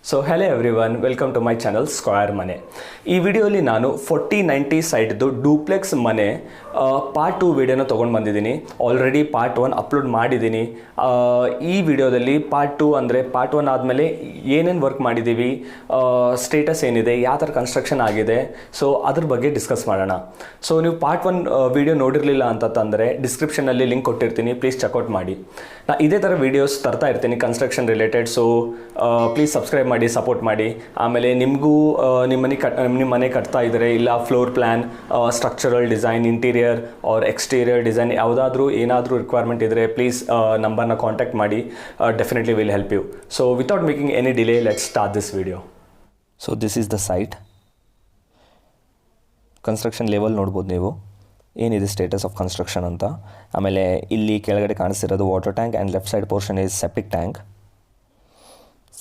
So hello everyone, welcome to my channel square ಮನೆ. ಈ ವಿಡಿಯೋಲಿ ನಾನು 4090 ಸೈಟ್ದು ಡೂಪ್ಲೆಕ್ಸ್ ಮನೆ ಪಾರ್ಟ್ 2 ವಿಡಿಯೋನ ತೊಗೊಂಡು ಬಂದಿದ್ದೀನಿ. ಆಲ್ರೆಡಿ ಪಾರ್ಟ್ 1 ಅಪ್ಲೋಡ್ ಮಾಡಿದ್ದೀನಿ. ಈ ವಿಡಿಯೋದಲ್ಲಿ ಪಾರ್ಟ್ 2 ಅಂದರೆ ಪಾರ್ಟ್ 1 ಆದಮೇಲೆ ಏನೇನು ವರ್ಕ್ ಮಾಡಿದ್ದೀವಿ, ಸ್ಟೇಟಸ್ ಏನಿದೆ, ಯಾವ ಥರ ಕನ್ಸ್ಟ್ರಕ್ಷನ್ ಆಗಿದೆ, ಸೊ ಅದ್ರ ಬಗ್ಗೆ ಡಿಸ್ಕಸ್ ಮಾಡೋಣ. ಸೊ ನೀವು ಪಾರ್ಟ್ 1 ವಿಡಿಯೋ ನೋಡಿರಲಿಲ್ಲ ಅಂತಂದರೆ ಡಿಸ್ಕ್ರಿಪ್ಷನಲ್ಲಿ ಲಿಂಕ್ ಕೊಟ್ಟಿರ್ತೀನಿ, ಪ್ಲೀಸ್ ಚೆಕ್ಔಟ್ ಮಾಡಿ. ನಾನು ಇದೇ ಥರ ವೀಡಿಯೋಸ್ ತರ್ತಾ ಇರ್ತೀನಿ construction related. So please subscribe ಮಾಡಿ, ಸಪೋರ್ಟ್ ಮಾಡಿ. ಆಮೇಲೆ ನಿಮಗೂ ನಿಮ್ಮ ಮನೆ ಕಟ್ತಾ ಇದ್ದರೆ, ಇಲ್ಲ floor plan, structural design, interior or exterior design ಏನಾದರೂ ರಿಕ್ವೈರ್ಮೆಂಟ್ ಇದ್ದರೆ ಪ್ಲೀಸ್ ನಂಬರ್ನ ಕಾಂಟ್ಯಾಕ್ಟ್ ಮಾಡಿ. Definitely will help you. So without making any delay, let's start this video. So this is the site. Construction level ನೋಡ್ಬೋದು ನೀವು, ಏನಿದೆ status of construction ಅಂತ. ಆಮೇಲೆ ಇಲ್ಲಿ ಕೆಳಗಡೆ ಕಾಣಿಸ್ತಿರೋದು water tank and left side portion is septic tank.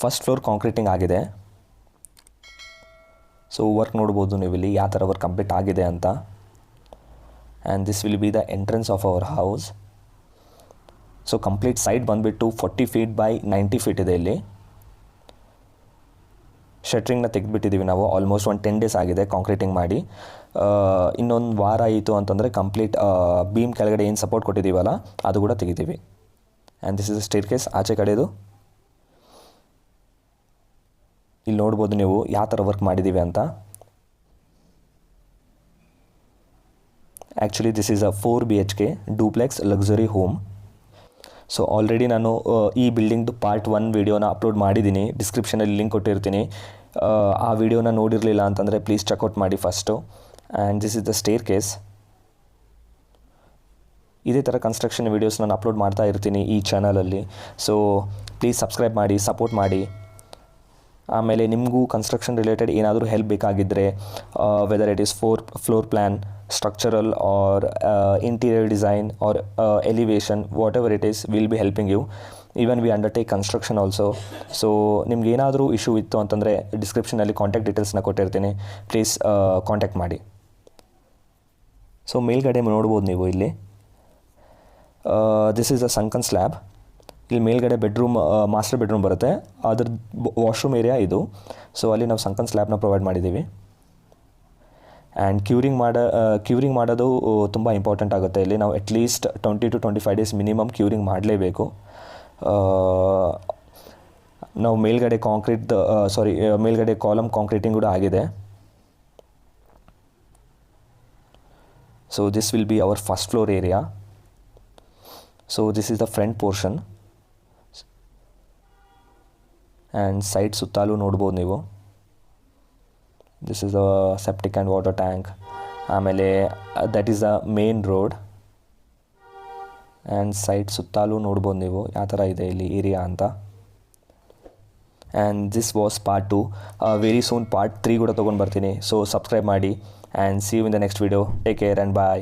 First floor concreting ಆಗಿದೆ. So work ನೋಡ್ಬೋದು ನೀವು ಇಲ್ಲಿ ಯಾವ ಥರ ವರ್ಕ್ ಕಂಪ್ಲೀಟ್ ಆಗಿದೆ ಅಂತ. And this will be the entrance of our house. So complete site ಬಂದುಬಿಟ್ಟು 40 ಫೀಟ್ ಬೈ 90 ಫೀಟ್ ಇದೆ. ಇಲ್ಲಿ ಶಟ್ರಿಂಗ್ನ ತೆಗೆದುಬಿಟ್ಟಿದ್ದೀವಿ ನಾವು. ಆಲ್ಮೋಸ್ಟ್ 10 ಡೇಸ್ ಆಗಿದೆ ಕಾಂಕ್ರೀಟಿಂಗ್ ಮಾಡಿ. ಇನ್ನೊಂದು ವಾರ ಆಯಿತು ಅಂತಂದರೆ ಕಂಪ್ಲೀಟ್ ಬೀಮ್ ಕೆಳಗಡೆ ಏನು ಸಪೋರ್ಟ್ ಕೊಟ್ಟಿದ್ದೀವಲ್ಲ ಅದು ಕೂಡ ತೆಗಿತೀವಿ. And this is stair case ಆಚೆ ಕಡೆದು. ಇಲ್ಲಿ ನೋಡ್ಬೋದು ನೀವು ಯಾವ ಥರ ವರ್ಕ್ ಮಾಡಿದ್ದೀವಿ ಅಂತ. Actually this is a 4 BHK duplex luxury home. So already ನಾನು ಈ ಬಿಲ್ಡಿಂಗ್ದು ಪಾರ್ಟ್ 1 ವಿಡಿಯೋನ ಅಪ್ಲೋಡ್ ಮಾಡಿದ್ದೀನಿ, ಡಿಸ್ಕ್ರಿಪ್ಷನಲ್ಲಿ ಲಿಂಕ್ ಕೊಟ್ಟಿರ್ತೀನಿ. ಆ ವಿಡಿಯೋನ ನೋಡಿರಲಿಲ್ಲ ಅಂತಂದರೆ ಪ್ಲೀಸ್ ಚೆಕ್ಔಟ್ ಮಾಡಿ first. And this is the stair case. ಇದೇ ಥರ ಕನ್ಸ್ಟ್ರಕ್ಷನ್ ವೀಡಿಯೋಸ್ ನಾನು ಅಪ್ಲೋಡ್ ಮಾಡ್ತಾ ಇರ್ತೀನಿ ಈ ಚಾನಲಲ್ಲಿ. ಸೊ ಪ್ಲೀಸ್ ಸಬ್ಸ್ಕ್ರೈಬ್ ಮಾಡಿ, ಸಪೋರ್ಟ್ ಮಾಡಿ. ಆಮೇಲೆ ನಿಮಗೂ ಕನ್ಸ್ಟ್ರಕ್ಷನ್ ರಿಲೇಟೆಡ್ ಏನಾದರೂ ಹೆಲ್ಪ್ ಬೇಕಾಗಿದ್ದರೆ, whether it is floor plan, structural or interior design or elevation, whatever it is, will be helping you. Even we undertake construction also. So ನಿಮ್ಗೆ ಏನಾದರೂ issue ಇತ್ತು ಅಂತಂದರೆ ಡಿಸ್ಕ್ರಿಪ್ಷನಲ್ಲಿ ಕಾಂಟ್ಯಾಕ್ಟ್ ಡೀಟೇಲ್ಸ್ನ ಕೊಟ್ಟಿರ್ತೀನಿ, ಪ್ಲೀಸ್ ಕಾಂಟ್ಯಾಕ್ಟ್ ಮಾಡಿ. So ಮೇಲ್ಗಡೆ ನೋಡ್ಬೋದು ನೀವು ಇಲ್ಲಿ, this is a sunken slab. ಇಲ್ಲಿ ಮೇಲ್ಗಡೆ ಬೆಡ್ರೂಮ್, ಮಾಸ್ಟರ್ ಬೆಡ್ರೂಮ್ ಬರುತ್ತೆ, ಅದ್ರ ವಾಶ್ರೂಮ್ ಏರಿಯಾ ಇದು. ಸೊ ಅಲ್ಲಿ ನಾವು ಸಂಕನ್ ಸ್ಲ್ಯಾಬ್ನ ಪ್ರೊವೈಡ್ ಮಾಡಿದ್ದೀವಿ. ಆ್ಯಂಡ್ ಕ್ಯೂರಿಂಗ್ ಮಾಡೋದು ತುಂಬ ಇಂಪಾರ್ಟೆಂಟ್ ಆಗುತ್ತೆ. ಇಲ್ಲಿ ನಾವು at least 20 to 25 days minimum curing ಮಾಡಲೇಬೇಕು. ನಾವು ಮೇಲ್ಗಡೆ ಮೇಲ್ಗಡೆ ಕಾಲಮ್ ಕಾಂಕ್ರೀಟಿಂಗ್ ಕೂಡ ಆಗಿದೆ. So this will be our first floor area. So this is the front portion. And side ಸುತ್ತಲೂ ನೋಡ್ಬೋದು ನೀವು. This is a septic and water tank. ಆಮೇಲೆ that is the main road. And side ಸುತ್ತಲೂ ನೋಡ್ಬೋದು ನೀವು ಯಾವ ಥರ ಇದೆ ಇಲ್ಲಿ ಏರಿಯಾ ಅಂತ. And this was part 2. Very soon part 3 ಕೂಡ ತೊಗೊಂಡು ಬರ್ತೀನಿ. ಸೊ ಸಬ್ಸ್ಕ್ರೈಬ್ ಮಾಡಿ. And see you in the next video. Take care and bye.